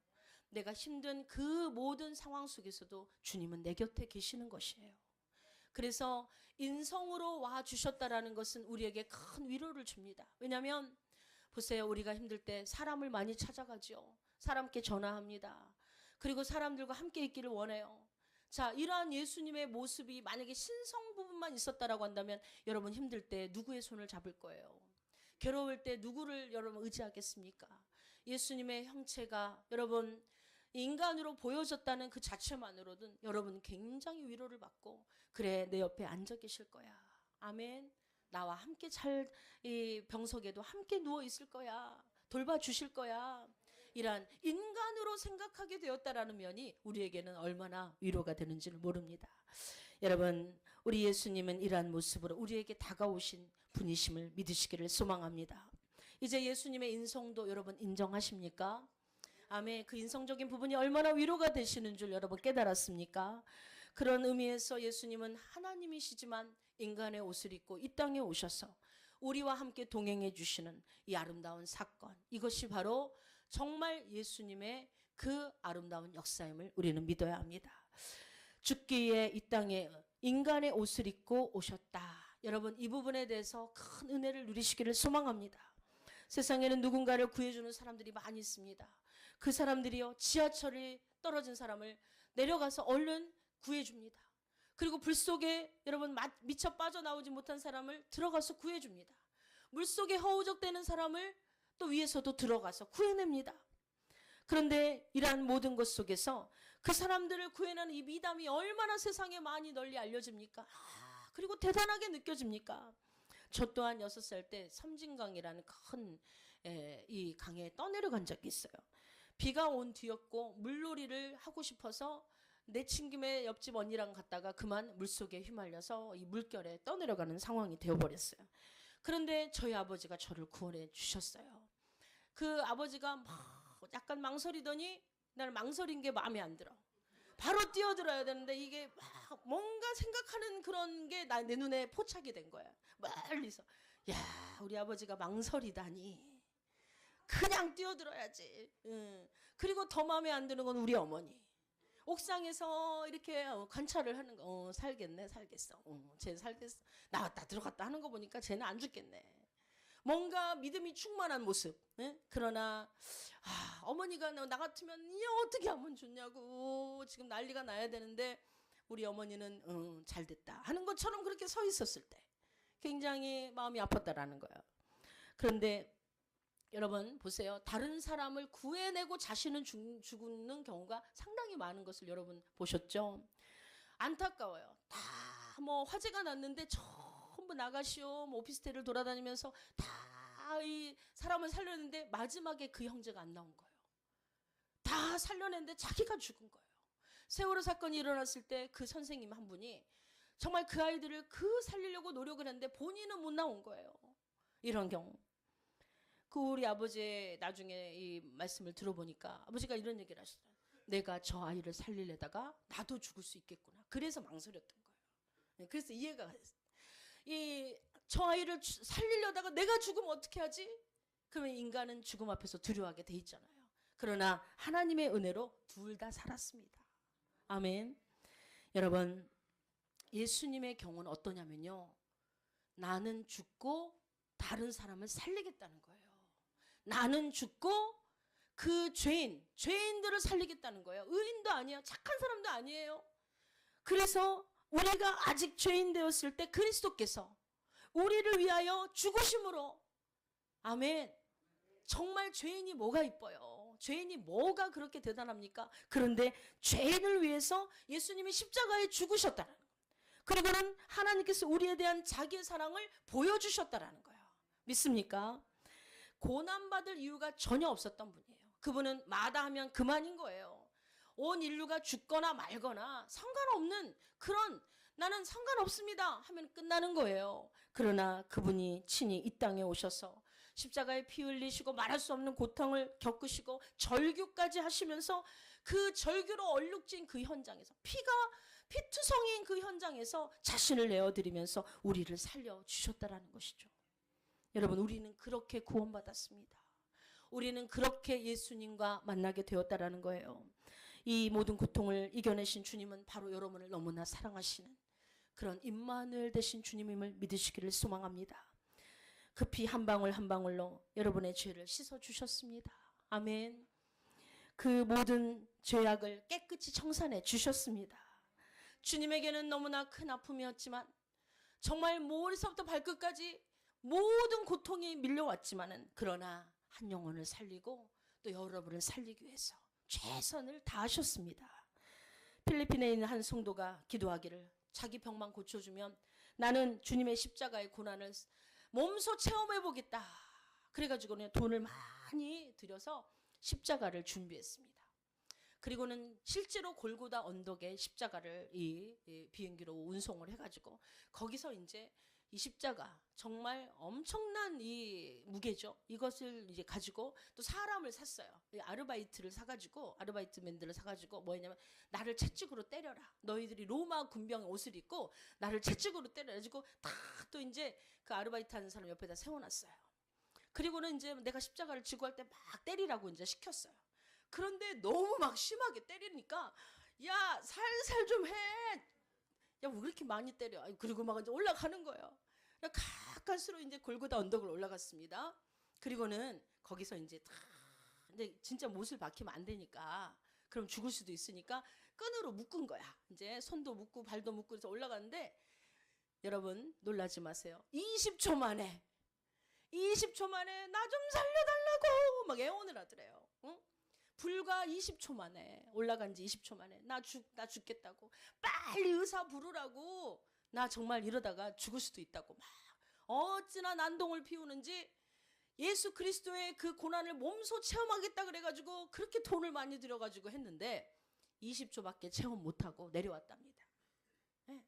내가 힘든 그 모든 상황 속에서도 주님은 내 곁에 계시는 것이에요. 그래서 인성으로 와 주셨다라는 것은 우리에게 큰 위로를 줍니다. 왜냐하면 보세요, 우리가 힘들 때 사람을 많이 찾아가죠. 사람께 전화합니다. 그리고 사람들과 함께 있기를 원해요. 자, 이러한 예수님의 모습이 만약에 신성 부분만 있었다라고 한다면 여러분 힘들 때 누구의 손을 잡을 거예요? 괴로울 때 누구를 여러분 의지하겠습니까? 예수님의 형체가 여러분 인간으로 보여졌다는 그 자체만으로든 여러분 굉장히 위로를 받고, 그래, 내 옆에 앉아 계실 거야. 아멘. 나와 함께 이 병석에도 함께 누워 있을 거야. 돌봐주실 거야. 이러한 인간으로 생각하게 되었다라는 면이 우리에게는 얼마나 위로가 되는지를 모릅니다. 여러분, 우리 예수님은 이러한 모습으로 우리에게 다가오신 분이심을 믿으시기를 소망합니다. 이제 예수님의 인성도 여러분 인정하십니까? 아멘. 그 인성적인 부분이 얼마나 위로가 되시는 줄 여러분 깨달았습니까? 그런 의미에서 예수님은 하나님이시지만 인간의 옷을 입고 이 땅에 오셔서 우리와 함께 동행해 주시는 이 아름다운 사건, 이것이 바로 정말 예수님의 그 아름다운 역사임을 우리는 믿어야 합니다. 죽기에 이 땅에 인간의 옷을 입고 오셨다. 여러분, 이 부분에 대해서 큰 은혜를 누리시기를 소망합니다. 세상에는 누군가를 구해주는 사람들이 많이 있습니다. 그 사람들이요, 지하철이 떨어진 사람을 내려가서 얼른 구해줍니다. 그리고 불 속에 여러분 미처 빠져나오지 못한 사람을 들어가서 구해줍니다. 물 속에 허우적대는 사람을 또 위에서도 들어가서 구해냅니다. 그런데 이러한 모든 것 속에서 그 사람들을 구해내는 이 미담이 얼마나 세상에 많이 널리 알려집니까? 그리고 대단하게 느껴집니까? 저 또한 6살 때 섬진강이라는 큰 이 강에 떠내려간 적이 있어요. 비가 온 뒤였고 물놀이를 하고 싶어서 내친김에 옆집 언니랑 갔다가 그만 물속에 휘말려서 이 물결에 떠내려가는 상황이 되어버렸어요. 그런데 저희 아버지가 저를 구원해 주셨어요. 그 아버지가 막 약간 망설이더니 나는 망설인 게 마음에 안 들어. 바로 뛰어들어야 되는데 이게 막 뭔가 생각하는 그런 게 내 눈에 포착이 된 거야. 멀리서. 야, 우리 아버지가 망설이다니. 그냥 뛰어들어야지. 그리고 더 마음에 안 드는 건 우리 어머니. 옥상에서 이렇게 관찰을 하는 거. 살겠네, 살겠어. 쟤 살겠어. 나왔다 들어갔다 하는 거 보니까 쟤는 안 죽겠네. 뭔가 믿음이 충만한 모습. 그러나 어머니가 나 같으면 어떻게 하면 좋냐고 지금 난리가 나야 되는데 우리 어머니는 잘 됐다 하는 것처럼 그렇게 서 있었을 때 굉장히 마음이 아팠다라는 거예요. 그런데 여러분 보세요. 다른 사람을 구해내고 자신은 죽는 경우가 상당히 많은 것을 여러분 보셨죠? 안타까워요. 다 뭐 화재가 났는데 전부 나가시오 뭐 오피스텔을 돌아다니면서 다 이 사람을 살렸는데 마지막에 그 형제가 안 나온 거예요. 다 살려냈는데 자기가 죽은 거예요. 세월호 사건이 일어났을 때 그 선생님 한 분이 정말 그 아이들을 살리려고 노력을 했는데 본인은 못 나온 거예요. 이런 경우. 그 우리 아버지의 나중에 이 말씀을 들어보니까 아버지가 이런 얘기를 하시더라고요. 내가 저 아이를 살리려다가 나도 죽을 수 있겠구나. 그래서 망설였던 거예요. 그래서 이해가 됐어요. 저 아이를 살리려다가 내가 죽으면 어떻게 하지? 그러면 인간은 죽음 앞에서 두려워하게 돼 있잖아요. 그러나 하나님의 은혜로 둘 다 살았습니다. 아멘. 여러분, 예수님의 경우는 어떠냐면요. 나는 죽고 다른 사람을 살리겠다는 거예요. 나는 죽고 그 죄인들을 살리겠다는 거예요. 의인도 아니에요. 착한 사람도 아니에요. 그래서 우리가 아직 죄인 되었을 때 그리스도께서 우리를 위하여 죽으심으로, 아멘. 정말 죄인이 뭐가 이뻐요. 죄인이 뭐가 그렇게 대단합니까? 그런데 죄인을 위해서 예수님이 십자가에 죽으셨다는 거예요. 그리고는 하나님께서 우리에 대한 자기의 사랑을 보여주셨다는 거예요. 믿습니까? 고난받을 이유가 전혀 없었던 분이에요. 그분은 마다하면 그만인 거예요. 온 인류가 죽거나 말거나 상관없는 그런 나는 상관없습니다 하면 끝나는 거예요. 그러나 그분이 친히 이 땅에 오셔서 십자가에 피 흘리시고 말할 수 없는 고통을 겪으시고 절규까지 하시면서 그 절규로 얼룩진 그 현장에서 피투성이인 그 현장에서 자신을 내어드리면서 우리를 살려주셨다라는 것이죠. 여러분, 우리는 그렇게 구원받았습니다. 우리는 그렇게 예수님과 만나게 되었다라는 거예요. 이 모든 고통을 이겨내신 주님은 바로 여러분을 너무나 사랑하시는 그런 임마누엘 되신 주님임을 믿으시기를 소망합니다. 그 피 한 방울 한 방울로 여러분의 죄를 씻어주셨습니다. 아멘. 그 모든 죄악을 깨끗이 청산해 주셨습니다. 주님에게는 너무나 큰 아픔이었지만 정말 머리서부터 발끝까지 모든 고통이 밀려왔지만은 그러나 한 영혼을 살리고 또 여러분을 살리기 위해서 최선을 다하셨습니다. 필리핀에 있는 한 성도가 기도하기를 자기 병만 고쳐주면 나는 주님의 십자가의 고난을 몸소 체험해보겠다. 그래가지고는 돈을 많이 들여서 십자가를 준비했습니다. 그리고는 실제로 골고다 언덕에 십자가를 이 비행기로 운송을 해가지고 거기서 이제 이 십자가 정말 엄청난 이 무게죠. 이것을 이제 가지고 또 사람을 샀어요. 아르바이트를 사가지고 아르바이트맨들을 사가지고 뭐냐면 나를 채찍으로 때려라. 너희들이 로마 군병의 옷을 입고 나를 채찍으로 때려가지고 다 또 이제 그 아르바이트 하는 사람 옆에다 세워놨어요. 그리고는 이제 내가 십자가를 지고 할 때 막 때리라고 이제 시켰어요. 그런데 너무 막 심하게 때리니까 야 살살 좀 해. 야 왜 그렇게 많이 때려. 그리고 막 이제 올라가는 거예요. 가까스로 이제 골고다 언덕을 올라갔습니다. 그리고는 거기서 이제 다 근데 진짜 못을 박히면 안 되니까 그럼 죽을 수도 있으니까 끈으로 묶은 거야. 이제 손도 묶고 발도 묶고 해서 올라가는데 여러분 놀라지 마세요. 20초 만에 나 좀 살려달라고 막 애원을 하더래요. 응? 불과 20초 만에 올라간 지 20초 만에 나 죽겠다고 빨리 의사 부르라고 나 정말 이러다가 죽을 수도 있다고 막 어찌나 난동을 피우는지 예수 그리스도의 그 고난을 몸소 체험하겠다 그래가지고 그렇게 돈을 많이 들여가지고 했는데 20초밖에 체험 못하고 내려왔답니다. 네.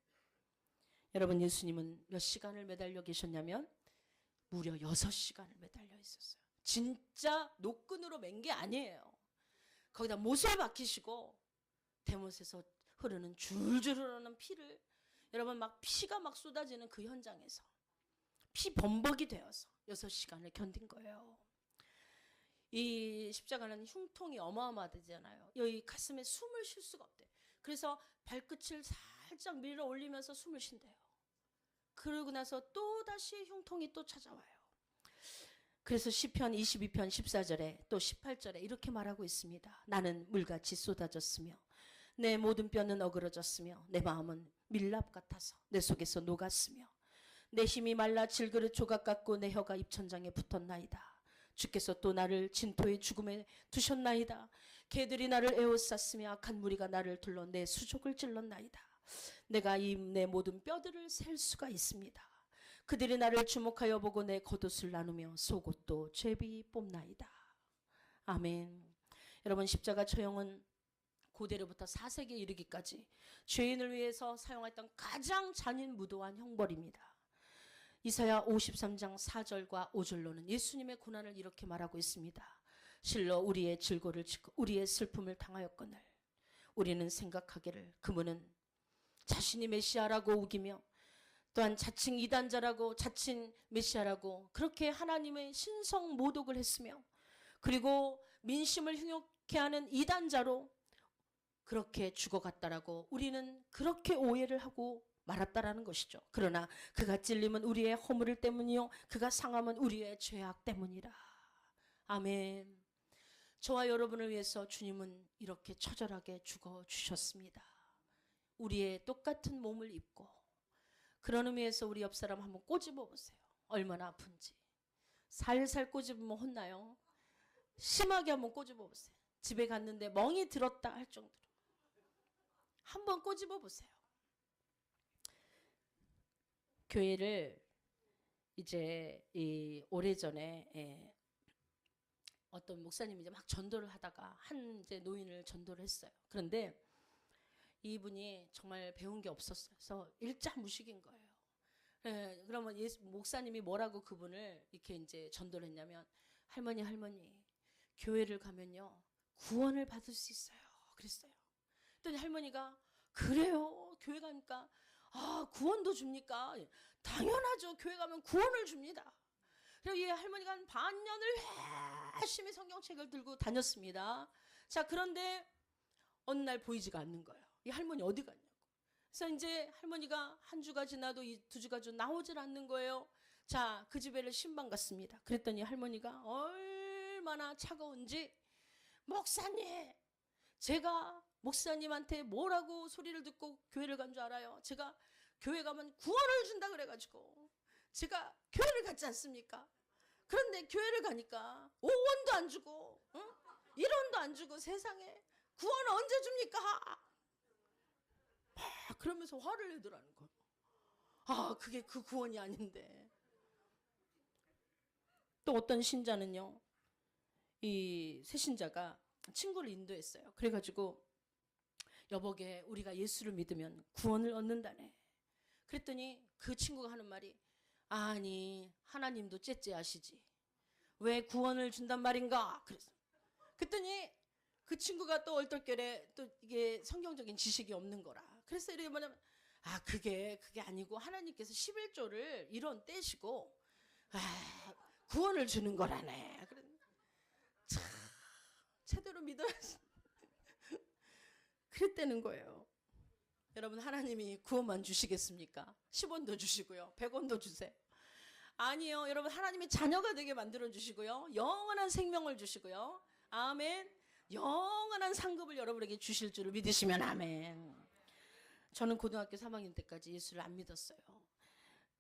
여러분 예수님은 몇 시간을 매달려 계셨냐면 무려 6시간을 매달려 있었어요. 진짜 노끈으로 맨 게 아니에요. 거기다 못을 박히시고 대못에서 흐르는 줄줄 흐르는 피를 여러분 막 피가 막 쏟아지는 그 현장에서 피 범벅이 되어서 6시간을 견딘 거예요. 이 십자가는 흉통이 어마어마하잖아요. 여기 가슴에 숨을 쉴 수가 없대. 그래서 발끝을 살짝 밀어 올리면서 숨을 쉰대요. 그러고 나서 또 다시 흉통이 또 찾아와요. 그래서 시편 22편 14절에 또 18절에 이렇게 말하고 있습니다. 나는 물같이 쏟아졌으며 내 모든 뼈는 어그러졌으며 내 마음은 밀랍 같아서 내 속에서 녹았으며 내 힘이 말라 질그릇 조각 같고 내 혀가 입천장에 붙었나이다. 주께서 또 나를 진토의 죽음에 두셨나이다. 개들이 나를 에워쌌으며 악한 무리가 나를 둘러 내 수족을 찔렀나이다. 내가 내 모든 뼈들을 셀 수가 있습니다. 그들이 나를 주목하여 보고 내 겉옷을 나누며 속옷도 제비 뽑나이다. 아멘. 여러분 십자가 처형은 고대로부터 4세기에 이르기까지 죄인을 위해서 사용했던 가장 잔인무도한 형벌입니다. 이사야 53장 4절과 5절로는 예수님의 고난을 이렇게 말하고 있습니다. 실로 우리의 질고를 짓고 우리의 슬픔을 당하였거늘 우리는 생각하기를 그분은 자신이 메시아라고 우기며 또한 자칭 이단자라고 자칭 메시아라고 그렇게 하나님의 신성 모독을 했으며 그리고 민심을 흉욕케 하는 이단자로 그렇게 죽어갔다라고 우리는 그렇게 오해를 하고 말았다라는 것이죠. 그러나 그가 찔림은 우리의 허물 때문이요 그가 상함은 우리의 죄악 때문이라. 아멘. 저와 여러분을 위해서 주님은 이렇게 처절하게 죽어주셨습니다. 우리의 똑같은 몸을 입고 그런 의미에서 우리 옆 사람 한번 꼬집어 보세요. 얼마나 아픈지. 살살 꼬집으면 혼나요. 심하게 한번 꼬집어 보세요. 집에 갔는데 멍이 들었다 할 정도로 한번 꼬집어 보세요. 교회를 이제 오래전에 어떤 목사님이 이제 막 전도를 하다가 한 이제 노인을 전도를 했어요. 그런데 이분이 정말 배운 게 없었어요. 그래서 일자무식인 거예요. 그러면 목사님이 뭐라고 그분을 이렇게 이제 전도를 했냐면 할머니 교회를 가면요 구원을 받을 수 있어요. 그랬어요. 그랬더니 할머니가 그래요? 교회 가니까 구원도 줍니까? 당연하죠. 교회 가면 구원을 줍니다. 그래서 이 할머니가 한 반년을 열심히 성경책을 들고 다녔습니다. 자 그런데 어느 날 보이지가 않는 거예요. 이 할머니 어디 갔냐고. 그래서 이제 할머니가 한 주가 지나도 두 주가 지나도 나오질 않는 거예요. 자, 그 집에를 신방 갔습니다. 그랬더니 할머니가 얼마나 차가운지 목사님 제가 목사님한테 뭐라고 소리를 듣고 교회를 간 줄 알아요? 제가 교회 가면 구원을 준다 그래가지고 제가 교회를 갔지 않습니까? 그런데 교회를 가니까 5원도 안 주고 1원도 안 주고 세상에 구원 언제 줍니까? 막 그러면서 화를 내더라는 거예요. 그게 그 구원이 아닌데. 또 어떤 신자는요. 이 새신자가 친구를 인도했어요. 그래가지고 여보게 우리가 예수를 믿으면 구원을 얻는다네. 그랬더니 그 친구가 하는 말이 아니 하나님도 째째하시지. 왜 구원을 준단 말인가? 그랬더니 그 친구가 또 얼떨결에 또 이게 성경적인 지식이 없는 거라. 그래서 이렇게 뭐냐면 그게 아니고 하나님께서 11조를 이론 떼시고 구원을 주는 거라네. 참 제대로 믿어야지. 그랬다는 거예요. 여러분 하나님이 구원만 주시겠습니까? 10원도 주시고요. 100원도 주세요. 아니요. 여러분 하나님이 자녀가 되게 만들어 주시고요. 영원한 생명을 주시고요. 아멘. 영원한 상급을 여러분에게 주실 줄을 믿으시면 아멘. 저는 고등학교 3학년 때까지 예수를 안 믿었어요.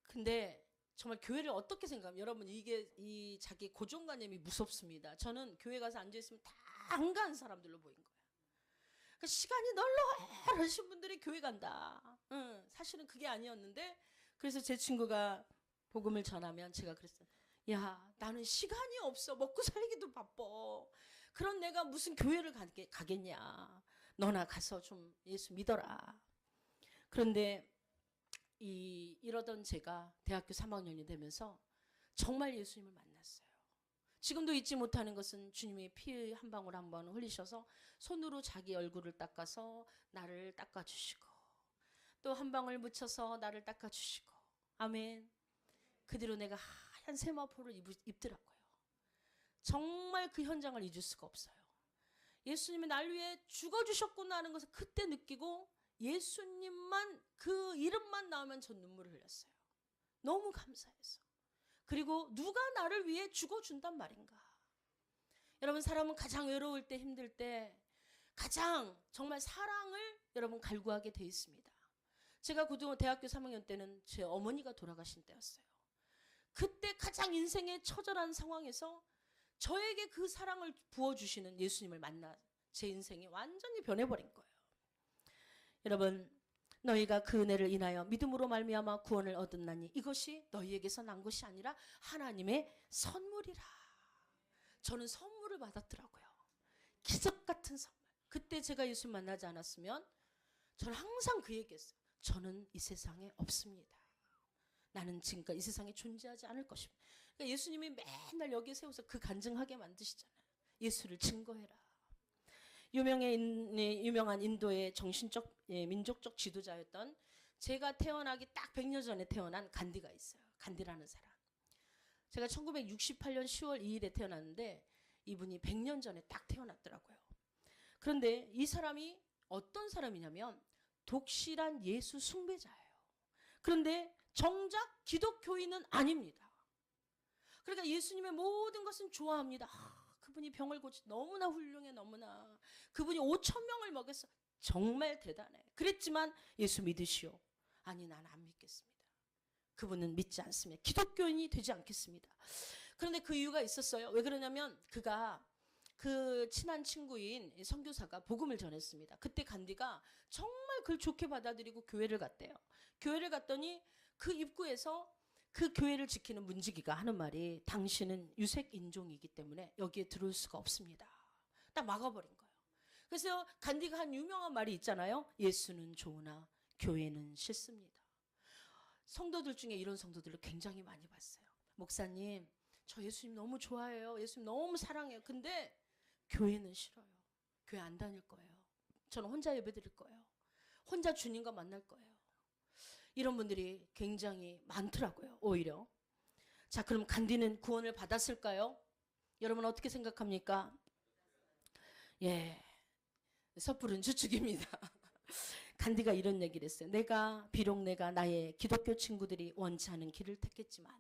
근데 정말 교회를 어떻게 생각하면 여러분 이 자기 고정관념이 무섭습니다. 저는 교회 가서 앉아있으면 다 한가한 사람들로 보인 거예요. 그러니까 시간이 널널하신 분들이 교회 간다. 사실은 그게 아니었는데 그래서 제 친구가 복음을 전하면 제가 그랬어요. 야 나는 시간이 없어. 먹고 살기도 바빠. 그런 내가 무슨 교회를 가겠냐. 너나 가서 좀 예수 믿어라. 그런데 이러던 제가 대학교 3학년이 되면서 정말 예수님을 만났어요. 지금도 잊지 못하는 것은 주님의 피 한 방울 한 번 흘리셔서 손으로 자기 얼굴을 닦아서 나를 닦아주시고 또 한 방울 묻혀서 나를 닦아주시고 아멘. 그 뒤로 내가 하얀 세마포를 입더라고요. 정말 그 현장을 잊을 수가 없어요. 예수님이 날 위해 죽어주셨구나 하는 것을 그때 느끼고 예수님만 그 이름만 나오면 전 눈물을 흘렸어요. 너무 감사해서. 그리고 누가 나를 위해 죽어준단 말인가. 여러분 사람은 가장 외로울 때 힘들 때 가장 정말 사랑을 여러분 갈구하게 돼 있습니다. 제가 대학교 3학년 때는 제 어머니가 돌아가신 때였어요. 그때 가장 인생의 처절한 상황에서 저에게 그 사랑을 부어주시는 예수님을 만나 제 인생이 완전히 변해버린 거예요. 여러분 너희가 그 은혜를 인하여 믿음으로 말미암아 구원을 얻었나니 이것이 너희에게서 난 것이 아니라 하나님의 선물이라. 저는 선물을 받았더라고요. 기적 같은 선물. 그때 제가 예수 만나지 않았으면 저는 항상 그 얘기했어요. 저는 이 세상에 없습니다. 나는 지금까지 이 세상에 존재하지 않을 것입니다. 그러니까 예수님이 맨날 여기에 세워서 그 간증하게 만드시잖아요. 예수를 증거해라. 유명한 인도의 정신적 민족적 지도자였던 제가 태어나기 딱 100년 전에 태어난 간디가 있어요. 간디라는 사람. 제가 1968년 10월 2일에 태어났는데 이분이 100년 전에 딱 태어났더라고요. 그런데 이 사람이 어떤 사람이냐면 독실한 예수 숭배자예요. 그런데 정작 기독교인은 아닙니다. 그러니까 예수님의 모든 것은 좋아합니다. 그분이 병을 고치 너무나 훌륭해. 너무나 그분이 5,000명을 먹였어. 정말 대단해. 그랬지만 예수 믿으시오. 아니 난 안 믿겠습니다. 그분은 믿지 않습니다. 기독교인이 되지 않겠습니다. 그런데 그 이유가 있었어요. 왜 그러냐면 그가 그 친한 친구인 선교사가 복음을 전했습니다. 그때 간디가 정말 그걸 좋게 받아들이고 교회를 갔대요. 교회를 갔더니 그 입구에서 그 교회를 지키는 문지기가 하는 말이 당신은 유색 인종이기 때문에 여기에 들어올 수가 없습니다. 딱 막아버린 거예요. 그래서 간디가 한 유명한 말이 있잖아요. 예수는 좋으나 교회는 싫습니다. 성도들 중에 이런 성도들을 굉장히 많이 봤어요. 목사님 저 예수님 너무 좋아해요. 예수님 너무 사랑해요. 근데 교회는 싫어요. 교회 안 다닐 거예요. 저는 혼자 예배 드릴 거예요. 혼자 주님과 만날 거예요. 이런 분들이 굉장히 많더라고요. 오히려. 자, 그럼 간디는 구원을 받았을까요? 여러분 어떻게 생각합니까? 예, 섣부른 추측입니다. 간디가 이런 얘기를 했어요. 비록 내가 나의 기독교 친구들이 원치 않은 길을 택했지만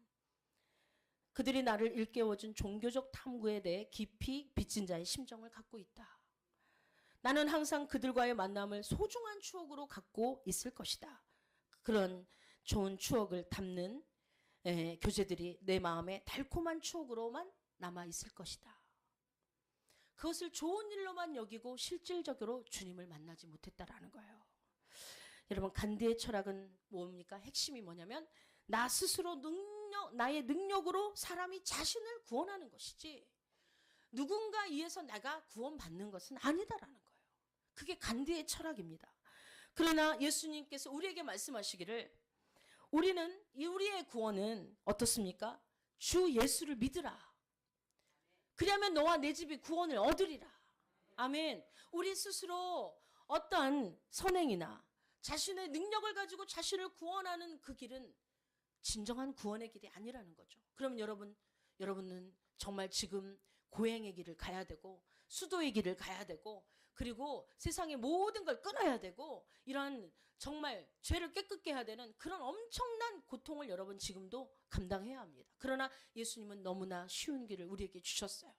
그들이 나를 일깨워준 종교적 탐구에 대해 깊이 빚진 자의 심정을 갖고 있다. 나는 항상 그들과의 만남을 소중한 추억으로 갖고 있을 것이다. 그런 좋은 추억을 담는 교제들이 내 마음에 달콤한 추억으로만 남아있을 것이다. 그것을 좋은 일로만 여기고 실질적으로 주님을 만나지 못했다라는 거예요. 여러분 간디의 철학은 뭡니까? 핵심이 뭐냐면 나 스스로 나의 능력으로 사람이 자신을 구원하는 것이지 누군가 의해서 내가 구원받는 것은 아니다라는 거예요. 그게 간디의 철학입니다. 그러나 예수님께서 우리에게 말씀하시기를 우리의 구원은 어떻습니까? 주 예수를 믿으라. 그리하면 너와 내 집이 구원을 얻으리라. 아멘. 우리 스스로 어떠한 선행이나 자신의 능력을 가지고 자신을 구원하는 그 길은 진정한 구원의 길이 아니라는 거죠. 그러면 여러분은 정말 지금 고행의 길을 가야 되고 수도의 길을 가야 되고 그리고 세상의 모든 걸 끊어야 되고 이런 정말 죄를 깨끗게 해야 되는 그런 엄청난 고통을 여러분 지금도 감당해야 합니다. 그러나 예수님은 너무나 쉬운 길을 우리에게 주셨어요.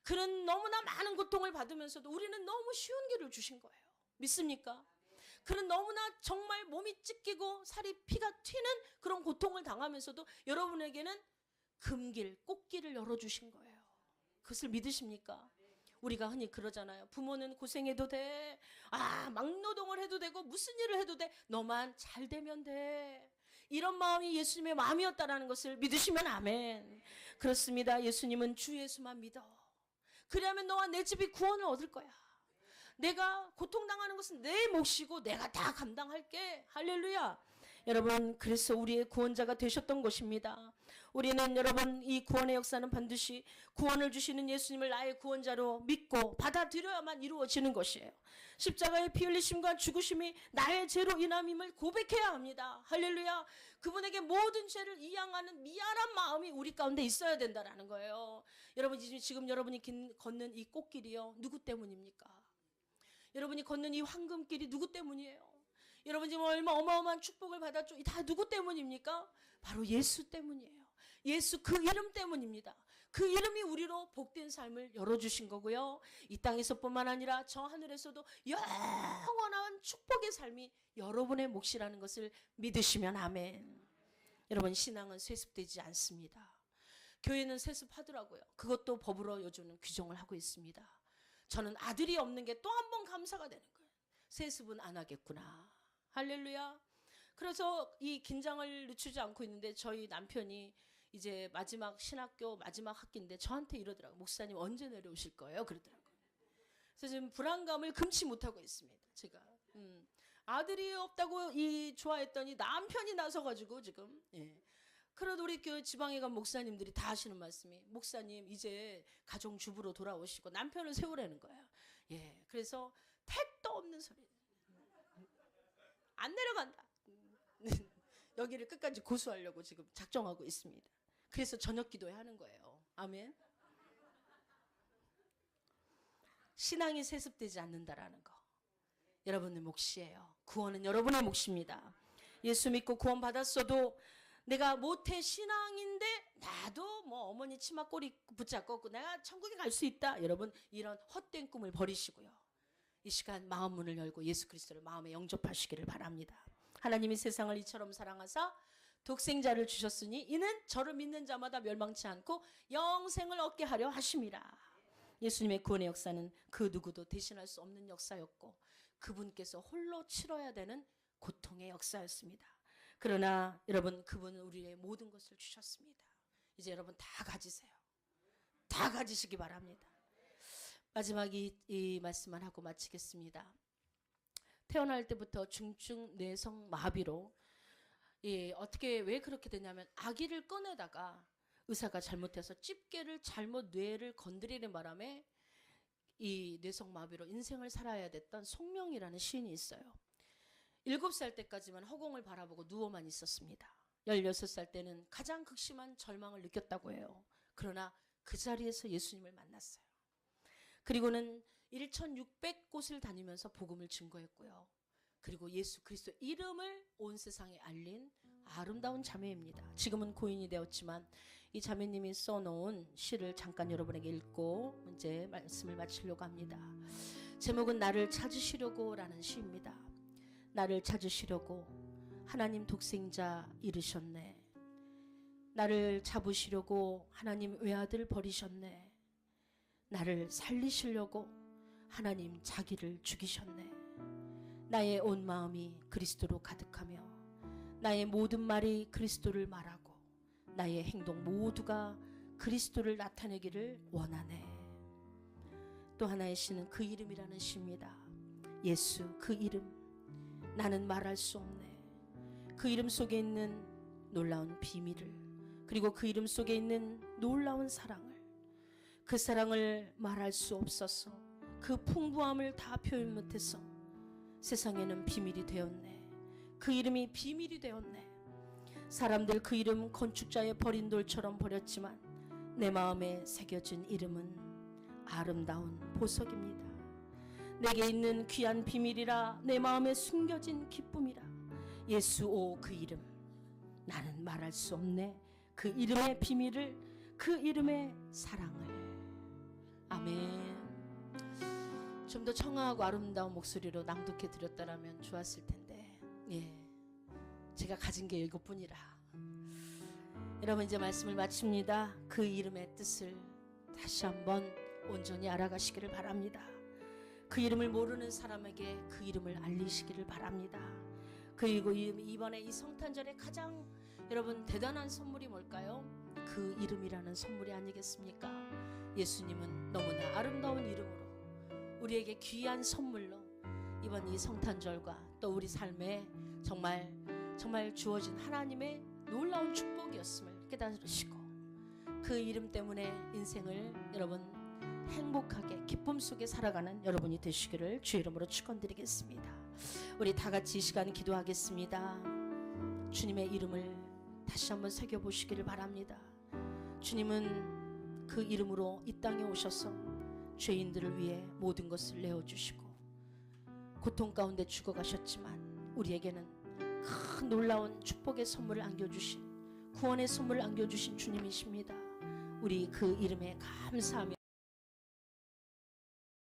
그런 너무나 많은 고통을 받으면서도 우리는 너무 쉬운 길을 주신 거예요. 믿습니까? 그런 너무나 정말 몸이 찢기고 살이 피가 튀는 그런 고통을 당하면서도 여러분에게는 금길, 꽃길을 열어주신 거예요. 그것을 믿으십니까? 우리가 흔히 그러잖아요. 부모는 고생해도 돼. 막노동을 해도 되고 무슨 일을 해도 돼. 너만 잘 되면 돼. 이런 마음이 예수님의 마음이었다라는 것을 믿으시면 아멘. 그렇습니다. 예수님은 주 예수만 믿어. 그러면 너와 내 집이 구원을 얻을 거야. 내가 고통당하는 것은 내 몫이고 내가 다 감당할게. 할렐루야. 여러분, 그래서 우리의 구원자가 되셨던 것입니다. 우리는 여러분 이 구원의 역사는 반드시 구원을 주시는 예수님을 나의 구원자로 믿고 받아들여야만 이루어지는 것이에요. 십자가의 피 흘리심과 죽으심이 나의 죄로 인함임을 고백해야 합니다. 할렐루야. 그분에게 모든 죄를 이양하는 미안한 마음이 우리 가운데 있어야 된다는 거예요. 여러분, 지금 여러분이 걷는 이 꽃길이요, 누구 때문입니까? 여러분이 걷는 이 황금길이 누구 때문이에요? 여러분 지금 얼마 어마어마한 축복을 받았죠? 다 누구 때문입니까? 바로 예수 때문이에요. 예수 그 이름 때문입니다. 그 이름이 우리로 복된 삶을 열어주신 거고요. 이 땅에서뿐만 아니라 저 하늘에서도 영원한 축복의 삶이 여러분의 몫이라는 것을 믿으시면 아멘. 여러분, 신앙은 세습되지 않습니다. 교회는 세습하더라고요. 그것도 법으로 요즘은 규정을 하고 있습니다. 저는 아들이 없는 게 또 한 번 감사가 되는 거예요. 세습은 안 하겠구나. 할렐루야. 그래서 이 긴장을 늦추지 않고 있는데 저희 남편이 이제 마지막 신학교 마지막 학기인데 저한테 이러더라고요. 목사님 언제 내려오실 거예요? 그러더라고요. 그래서 지금 불안감을 금치 못하고 있습니다. 제가 아들이 없다고 좋아했더니 남편이 나서가지고 지금 그래도 우리 교회 지방에 간 목사님들이 다 하시는 말씀이 목사님 이제 가정주부로 돌아오시고 남편을 세우라는 거예요. 그래서 택도 없는 소리. 안 내려간다. 여기를 끝까지 고수하려고 지금 작정하고 있습니다. 그래서 저녁 기도회 하는 거예요. 아멘. 신앙이 세습되지 않는다라는 거. 여러분의 몫이에요. 구원은 여러분의 몫입니다. 예수 믿고 구원 받았어도 내가 모태 신앙인데 나도 뭐 어머니 치마 꼬리 붙잡고 내가 천국에 갈 수 있다. 여러분 이런 헛된 꿈을 버리시고요. 이 시간 마음 문을 열고 예수 그리스도를 마음에 영접하시기를 바랍니다. 하나님이 세상을 이처럼 사랑하사 독생자를 주셨으니 이는 저를 믿는 자마다 멸망치 않고 영생을 얻게 하려 하심이라. 예수님의 구원의 역사는 그 누구도 대신할 수 없는 역사였고 그분께서 홀로 치러야 되는 고통의 역사였습니다. 그러나 여러분 그분은 우리의 모든 것을 주셨습니다. 이제 여러분 다 가지세요. 다 가지시기 바랍니다. 마지막 이 말씀만 하고 마치겠습니다. 태어날 때부터 중증 뇌성 마비로 어떻게 왜 그렇게 되냐면 아기를 꺼내다가 의사가 잘못해서 집게를 잘못 뇌를 건드리는 바람에 이 뇌성 마비로 인생을 살아야 됐던 송명이라는 시인이 있어요. 7살 때까지만 허공을 바라보고 누워만 있었습니다. 16살 때는 가장 극심한 절망을 느꼈다고 해요. 그러나 그 자리에서 예수님을 만났어요. 그리고는 1600곳을 다니면서 복음을 증거했고요. 그리고 예수 그리스도 이름을 온 세상에 알린 아름다운 자매입니다. 지금은 고인이 되었지만 이 자매님이 써놓은 시를 잠깐 여러분에게 읽고 이제 말씀을 마치려고 합니다. 제목은 나를 찾으시려고 라는 시입니다. 나를 찾으시려고 하나님 독생자 이르셨네. 나를 잡으시려고 하나님 외아들 버리셨네. 나를 살리시려고 하나님 자기를 죽이셨네. 나의 온 마음이 그리스도로 가득하며 나의 모든 말이 그리스도를 말하고 나의 행동 모두가 그리스도를 나타내기를 원하네. 또 하나의 시는 그 이름이라는 시입니다. 예수 그 이름 나는 말할 수 없네. 그 이름 속에 있는 놀라운 비밀을, 그리고 그 이름 속에 있는 놀라운 사랑을, 그 사랑을 말할 수 없어서 그 풍부함을 다 표현 못해서 세상에는 비밀이 되었네. 그 이름이 비밀이 되었네. 사람들 그 이름 건축자의 버린 돌처럼 버렸지만 내 마음에 새겨진 이름은 아름다운 보석입니다. 내게 있는 귀한 비밀이라, 내 마음에 숨겨진 기쁨이라. 예수 오 그 이름, 나는 말할 수 없네. 그 이름의 비밀을, 그 이름의 사랑을. 아멘. 좀 더 청아하고 아름다운 목소리로 낭독해 드렸다라면 좋았을 텐데, 제가 가진 게 이것뿐이라. 여러분, 이제 말씀을 마칩니다. 그 이름의 뜻을 다시 한번 온전히 알아가시기를 바랍니다. 그 이름을 모르는 사람에게 그 이름을 알리시기를 바랍니다. 그리고 이번에 이 성탄절에 가장 여러분 대단한 선물이 뭘까요? 그 이름이라는 선물이 아니겠습니까? 예수님은 너무나 아름다운 이름으로 우리에게 귀한 선물로 이번 이 성탄절과 또 우리 삶에 정말 주어진 하나님의 놀라운 축복이었음을 깨달으시고, 그 이름 때문에 인생을 여러분 행복하게 기쁨 속에 살아가는 여러분이 되시기를 주의 이름으로 축원드리겠습니다. 우리 다 같이 이 시간 기도하겠습니다. 주님의 이름을 다시 한번 새겨보시기를 바랍니다. 주님은 그 이름으로 이 땅에 오셔서 죄인들을 위해 모든 것을 내어주시고 고통 가운데 죽어가셨지만 우리에게는 큰 놀라운 축복의 선물을 안겨주신, 구원의 선물을 안겨주신 주님이십니다. 우리 그 이름에 감사하며